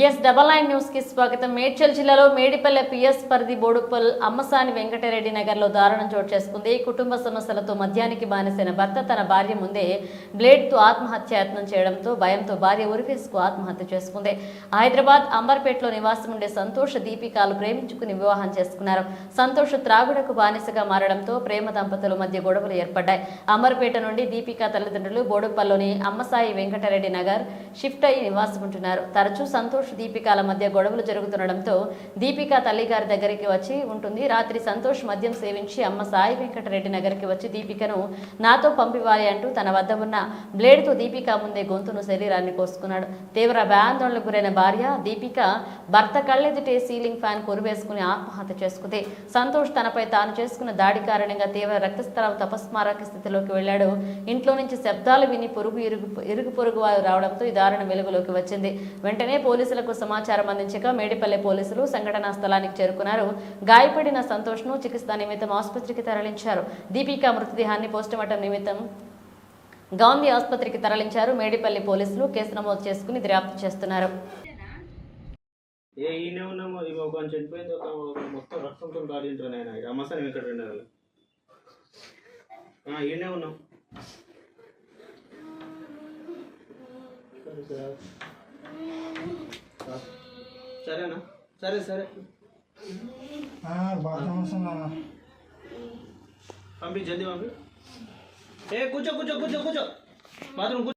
ES99 news కి స్వాగతం. మేడ్చల్ జిల్లాలో మేడిపల్లె PS పరిధి బోడుపల్ అమ్మసాని వెంకటరెడ్డి నగర్ లో దారుణం చోటు చేసుకుంది. కుటుంబ సమస్యలతో మద్యానికి బానిసైన భర్త తన భార్య ముందే బ్లేడ్ తో ఆత్మహత్యాయత్నం చేయడంతో భయంతో భార్య ఉరివేసుకు ఆత్మహత్య చేసుకుంది. హైదరాబాద్ అంబర్పేటలో నివాసం ఉండే సంతోష్ దీపికాలు ప్రేమించుకుని వివాహం చేసుకున్నారు. సంతోష్ త్రాగుడకు బానిసగా మారడంతో ప్రేమ దంపతుల మధ్య గొడవలు ఏర్పడ్డాయి. అంబర్పేట నుండి దీపికా తల్లిదండ్రులు బోడుపల్లోని అమ్మసాయి వెంకటరెడ్డి నగర్ షిఫ్ట్ అయ్యి నివాసముంటున్నారు. తరచూ సంతోష్ దీపికాల మధ్య గొడవలు జరుగుతుండడంతో దీపిక తల్లిగారి దగ్గరికి వచ్చి ఉంటుంది. రాత్రి సంతోష్ మద్యం సేవించి అమ్మ సాయి వెంకటరెడ్డి నగర్కి వచ్చి దీపికను నాతో పంపివ్వాలి అంటూ తన వద్ద ఉన్న బ్లేడ్ తో దీపిక ముందే గొంతును శరీరాన్ని కోసుకున్నాడు. తీవ్ర భయాందోళనకు గురైన భార్య దీపిక భర్త కళ్ళెదుటే సీలింగ్ ఫ్యాన్ కొరివేసుకుని ఆత్మహత్య చేసుకుంది. సంతోష్ తనపై తాను చేసుకున్న దాడి కారణంగా తీవ్ర రక్తస్రావ తపస్మారక స్థితిలోకి వెళ్లాడు. ఇంట్లో నుంచి శబ్దాలు విని ఇరుగు పొరుగు వారు రావడంతో ఈ దారుణ వెలుగులోకి వచ్చింది. వెంటనే పోలీసులకు సమాచారం అందించగా మేడిపల్లె పోలీసులు సంఘటనా స్థలానికి చేరుకున్నారు. గాయపడిన సంతోష్ ను చికిత్స నిమిత్తం ఆసుపత్రికి తరలించారు. దీపికా మృతదేహాన్ని పోస్టుమార్టం నిమిత్తం గాంధీ ఆసుపత్రికి తరలించారు. మేడిపల్లి పోలీసులు కేసు నమోదు చేసుకుని దర్యాప్తు చేస్తున్నారు. సరేనా? సరే సరే పంపి జల్దీ పంపి. కూర్చో కూర్చో కూర్చో కూర్చో బాత్రూమ్ కూర్చో.